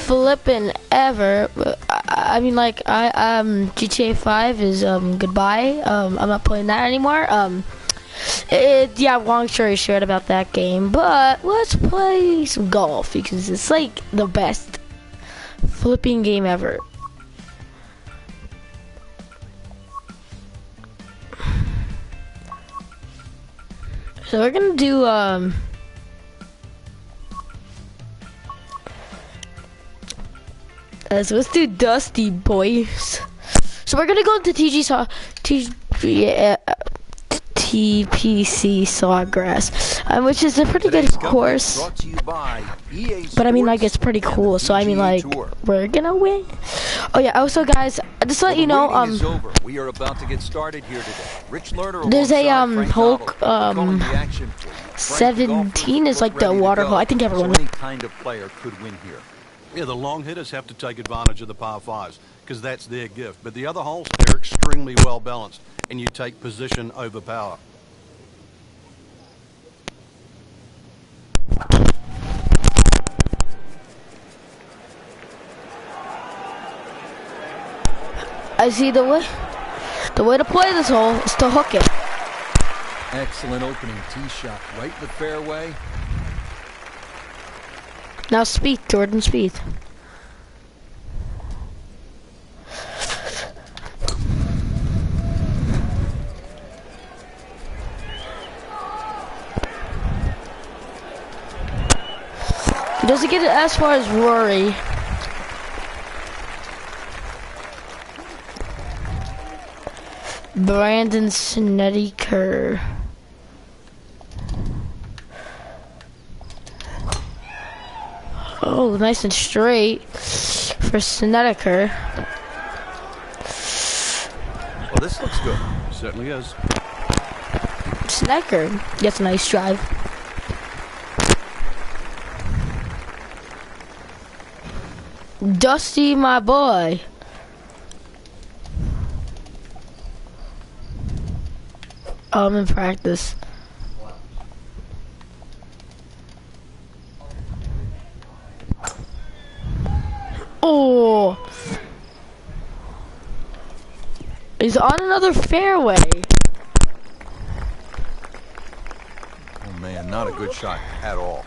flipping ever. I mean, like, GTA 5 is goodbye. I'm not playing that anymore. Yeah, long story short about that game. But let's play some golf because it's like the best flipping game ever. So we're gonna do so let's do Dusty boys. So we're gonna go into TPC Sawgrass, which is a pretty good course. But I mean, like, it's pretty cool. So I mean, like, we're gonna win. Oh yeah. Also, guys, just to let you know, we are about to get started here today. Rich Lerner, there's a Hulk 17 is like the water hole. I think everyone. Any kind of player could win here. Yeah, the long hitters have to take advantage of the par fives because that's their gift. But the other holes, they're extremely well balanced, and you take position over power. I see the way to play this hole is to hook it. Excellent opening tee shot, right in the fairway. Now Spieth, Jordan Spieth. He doesn't get it as far as Rory. Brandon Snedeker. Oh, nice and straight for Snedeker. Well, this looks good. Certainly is. Snedeker gets a nice drive. Dusty, my boy. I'm in practice. Oh, he's on another fairway. Oh man, not a good shot at all.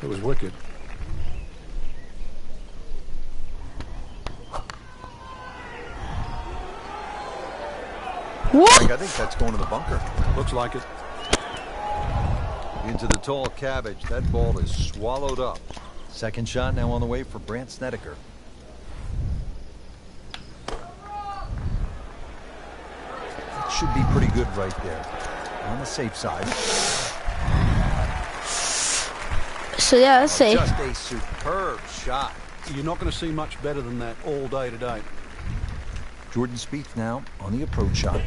It was wicked. What? I think that's going to the bunker. Looks like it. Into the tall cabbage. That ball is swallowed up. Second shot now on the way for Brandt Snedeker. That should be pretty good right there. On the safe side. So yeah, that's safe. Just a superb shot. You're not going to see much better than that all day today. Jordan Spieth now on the approach shot.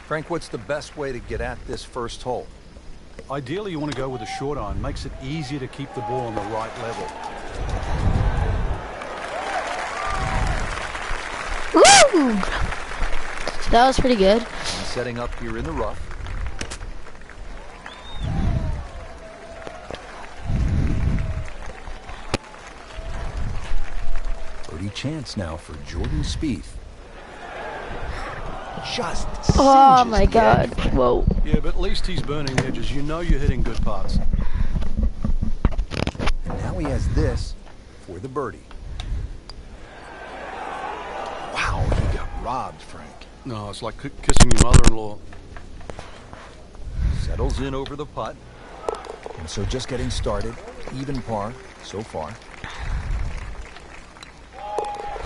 Frank, what's the best way to get at this first hole? Ideally, you want to go with a short iron. Makes it easier to keep the ball on the right level. Woo! That was pretty good. He's setting up here in the rough. Birdie chance now for Jordan Spieth. Just oh my God! Whoa! Yeah, but at least he's burning edges. You know you're hitting good putts. And now he has this for the birdie. Wow, he got robbed, Frank. No, it's like kissing your mother-in-law. Settles in over the putt. And so just getting started. Even par so far.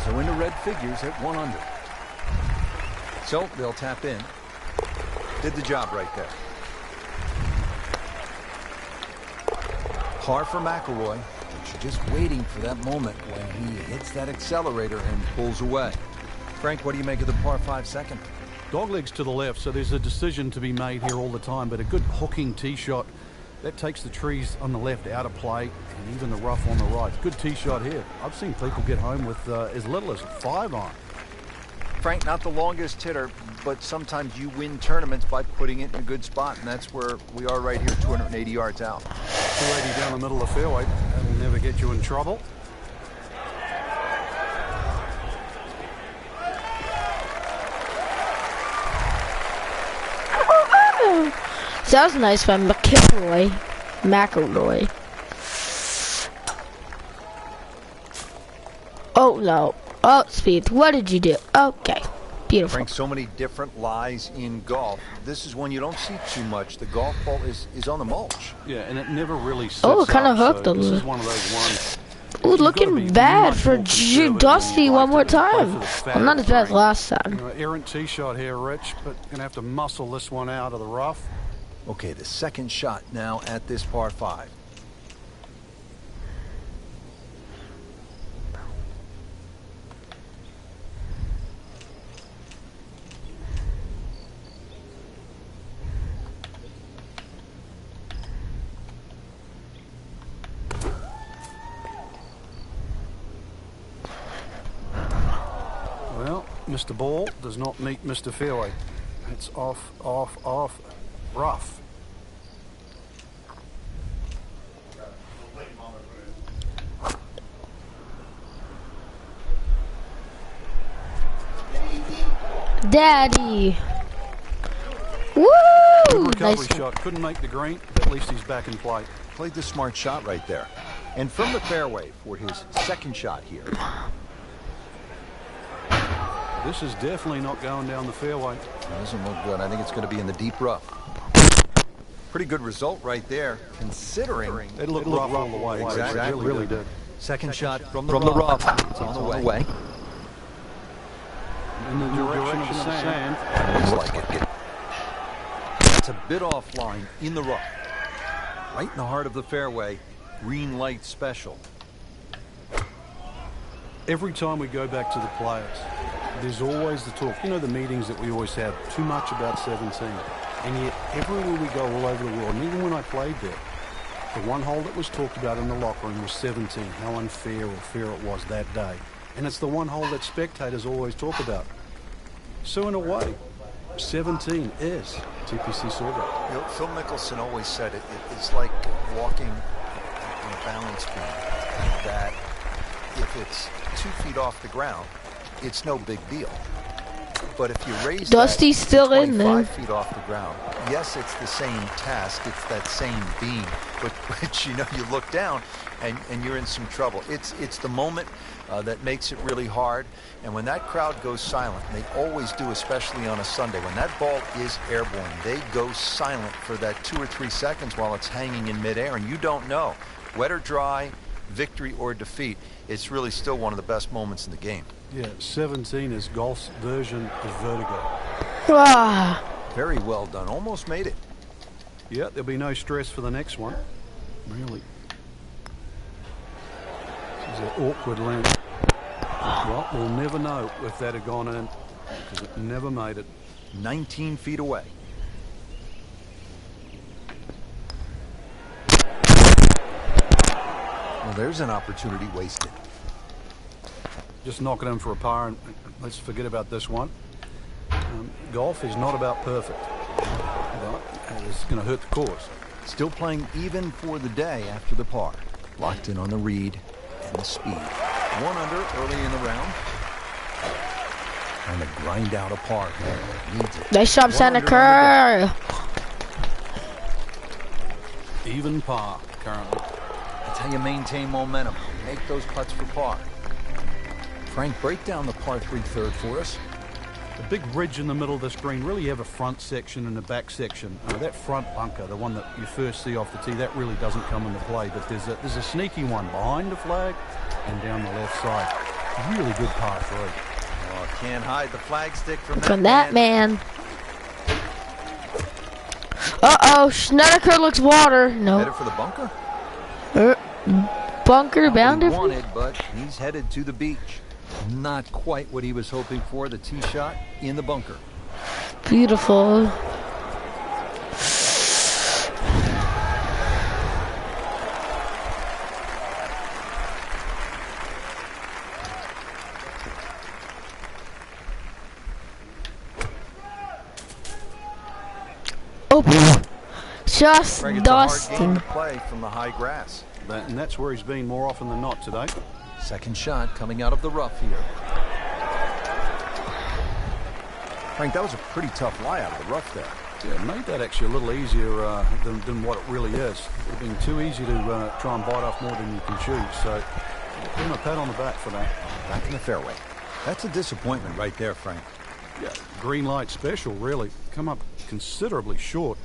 So into red figures at 1 under. So they'll tap in. Did the job right there. Par for McIlroy. But you're just waiting for that moment when he hits that accelerator and pulls away. Frank, what do you make of the par 5 second? Doglegs to the left, so there's a decision to be made here all the time, but a good hooking tee shot That takes the trees on the left out of play, and even the rough on the right. Good tee shot here. I've seen people get home with as little as 5 iron. Frank, not the longest hitter, but sometimes you win tournaments by putting it in a good spot, and that's where we are right here, 280 yards out. 280 down the middle of the fairway. That'll never get you in trouble. So that was nice by McIlroy. Oh no. Oh, Speed, what did you do? Okay. Beautiful. Frank, so many different lies in golf. This is one you don't see too much. The golf ball is on the mulch. Yeah, and it never really sits Oh, it kind of hooked a This little. is one of those ones. Ooh, looking bad for Dusty one more time. Well, not as bad as last time. Errant tee shot here, Rich, but gonna have to muscle this one out of the rough. Okay, the second shot now at this par 5. Well, Mr. Ball does not meet Mr. Fairway. It's off, rough. Daddy. Woo! Good recovery Nice. shot. Couldn't make the green, but at least he's back in play. Played the smart shot right there. And from the fairway for his second shot here. This is definitely not going down the fairway. Doesn't look good. I think it's going to be in the deep rough. Pretty good result right there, considering It looked rough all the way. Exactly. It really did. Second shot from the rough. It's on the way. In the direction of the sand. Looks like it. It's a bit offline in the rough. Right in the heart of the fairway. Green light special. Every time we go back to the players, there's always the talk. You know, the meetings that we always have, too much about 17. And yet, everywhere we go all over the world, and even when I played there, the one hole that was talked about in the locker room was 17, how unfair or fair it was that day. And it's the one hole that spectators always talk about. So in a way, 17 is TPC Sawgrass. You know, Phil Mickelson always said it's like walking on a balance beam, that if it's 2 feet off the ground, it's no big deal. But if you raise Dusty's that still in 25 there. feet off the ground, yes, it's the same task, it's that same beam, but you know, you look down and you're in some trouble. It's the moment that makes it really hard. And when that crowd goes silent, and they always do, especially on a Sunday, when that ball is airborne, they go silent for that 2 or 3 seconds while it's hanging in midair, and you don't know, wet or dry, victory or defeat. It's really still one of the best moments in the game. Yeah, 17 is golf's version of vertigo. Ah. Very well done. Almost made it. Yeah, there'll be no stress for the next one. Really. This is an awkward length. Well, we'll never know if that had gone in, because it never made it. 19 feet away. Well, there's an opportunity wasted. Just knock it in for a par, and let's forget about this one. Golf is not about perfect. But it's going to hurt the course. Still playing even for the day after the par. Locked in on the read and the speed. 1 under early in the round. Trying to grind out a par here. Needs it. Nice job, 1 Santa under on the day. Kerr. Even par, currently. That's how you maintain momentum. Make those putts for par. Frank, break down the par 3 third for us. The big ridge in the middle of this green, really you have a front section and a back section. That front bunker, the one that you first see off the tee, that really doesn't come into play. But there's a sneaky one behind the flag and down the left side. Really good par 3. Oh, can't hide the flagstick from From that man. Uh-oh, Snedeker looks water. Headed No. for the bunker? Bunker Not what bound he it. wanted, but he's headed to the beach. Not quite what he was hoping for. The tee shot in the bunker. Beautiful. Nope. Just Frank, it's a hard game dusting. to play from the high grass. And that's where he's been more often than not today. Second shot coming out of the rough here. Frank, that was a pretty tough lie out of the rough there. Yeah, it made that actually a little easier than what it really is. It would have been too easy to try and bite off more than you can chew. So give him a pat on the back for that. Back in the fairway. That's a disappointment right there, Frank. Yeah, green light special, really. Come up considerably short.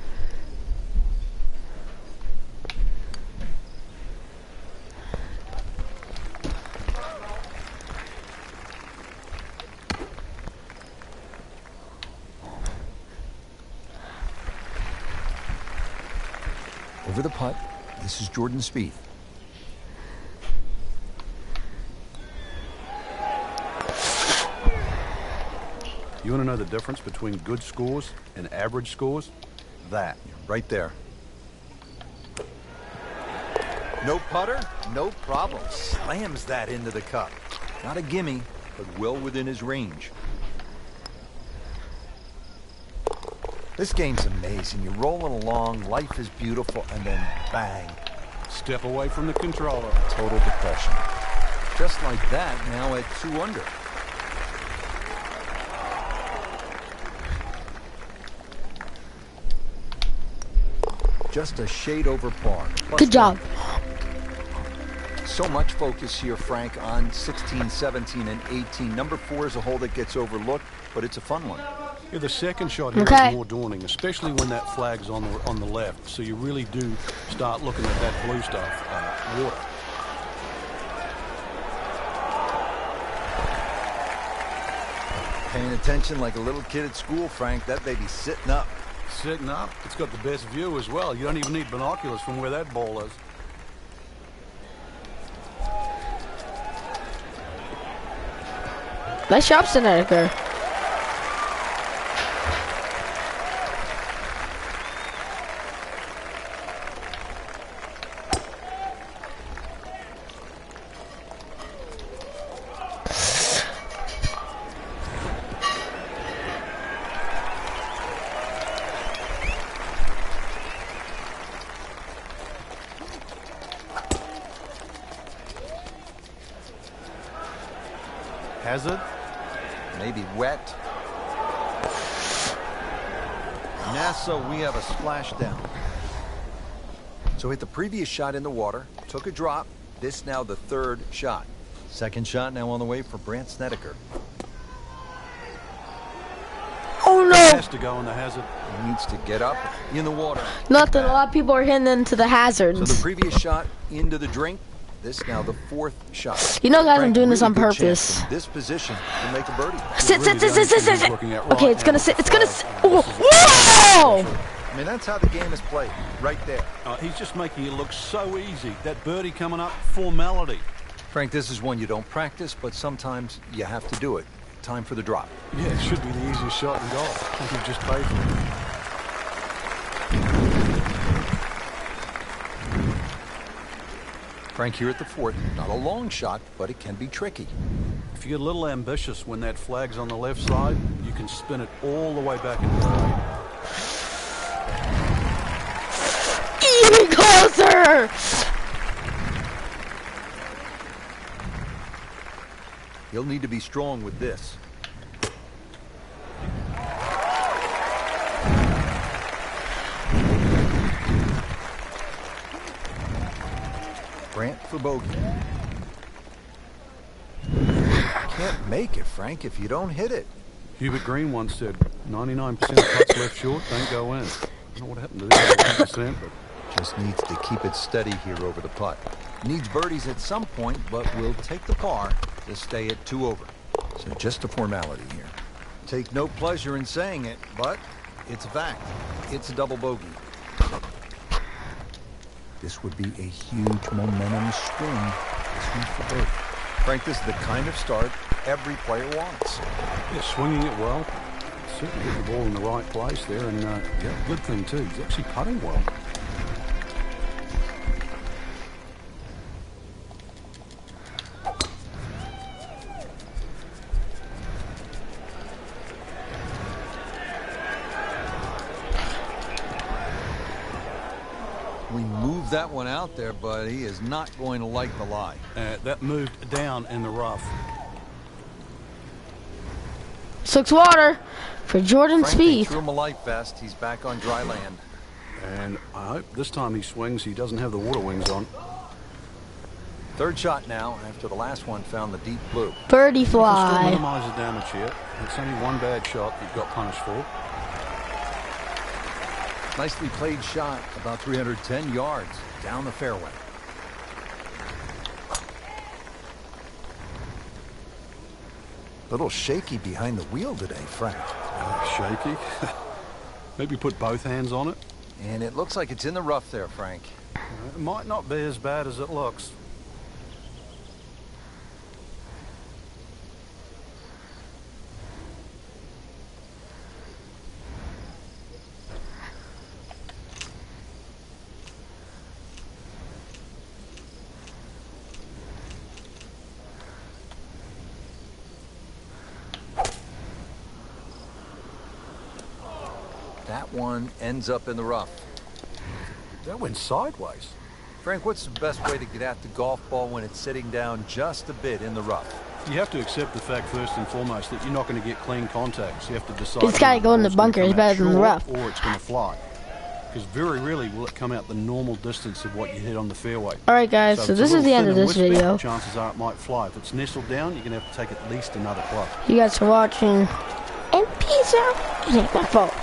Over the putt, this is Jordan Spieth. You want to know the difference between good scores and average scores? That. Right there. No putter, no problem. Slams that into the cup. Not a gimme, but well within his range. This game's amazing. You're rolling along, life is beautiful, and then bang. Step away from the controller. Total depression. Just like that, now at 2 under. Just a shade over par. Plus Good job. So much focus here, Frank, on 16, 17, and 18. Number 4 is a hole that gets overlooked, but it's a fun one. Yeah, the second shot here Okay. is more daunting, especially when that flag's on the left. So you really do start looking at that blue stuff, water. Paying attention like a little kid at school, Frank. That baby's sitting up. Sitting up, it's got the best view as well. You don't even need binoculars from where that ball is. Nice job, Snedeker. Hazard. Maybe wet. NASA, we have a splashdown. So hit the previous shot in the water, took a drop. This now the third shot. Second shot now on the way for Brandt Snedeker. Oh no! Has to go on the hazard. He needs to get up in the water. Nothing. A lot of people are hitting into the So hazards. the previous shot into the drink. This now the fourth shot. You know, guys, I'm Frank, doing this really on good chance purpose. from this position to make a birdie. Sit, sit, sit, sit, sit, sit, sit. Looking at right Okay, it's gonna now. sit. It's gonna sit. Whoa! I mean, that's how the game is played, right there. He's just making it look so easy. That birdie coming up, formality. Frank, this is one you don't practice, but sometimes you have to do it. Time for the drop. Yeah, it should be the easiest shot in golf. I think you've just paid for it. Frank here at the fourth. Not a long shot, but it can be tricky. If you get a little ambitious when that flag's on the left side, you can spin it all the way back into the right. Even closer! He'll need to be strong with this. Brandt for bogey. Can't make it, Frank, if you don't hit it. Hubert Green once said, 99% of putts left short don't go in. I don't know what happened to this 100%, but Just needs to keep it steady here over the putt. Needs birdies at some point, but will take the par to stay at 2 over. So just a formality here. Take no pleasure in saying it, but it's a fact. It's a double bogey. This would be a huge momentum swing. This one's for birdie. Frank, this is the kind of start every player wants. yeah, swinging it well. Certainly get the ball in the right place there, and yeah, good thing too. He's actually putting well. We moved that one out there, but he is not going to like the lie. That moved down in the rough. 6 water for Jordan Frank, Spieth. they threw him a life vest. He's back on dry land. And I hope this time he swings, he doesn't have the water wings on. Third shot now after the last one found the deep blue. Birdie You can still fly. minimize the damage here. It's only one bad shot that you got punished for. Nicely played shot, about 310 yards down the fairway. Little shaky behind the wheel today, Frank. Shaky. Maybe put both hands on it. And it looks like it's in the rough there, Frank. It might not be as bad as it looks. That one ends up in the rough. That went sideways. Frank, what's the best way to get at the golf ball when it's sitting down just a bit in the rough? You have to accept the fact first and foremost that you're not going to get clean contact. So you have to decide. It's gotta go in the bunker. It's better than the rough. Or it's going to fly. Because very rarely will it come out the normal distance of what you hit on the fairway. Alright guys, so if this it's a is the little end of thin and this wispy, video. chances are it might fly. If it's nestled down, you're going to have to take at least another club. You guys for watching. And peace out. It ain't my fault.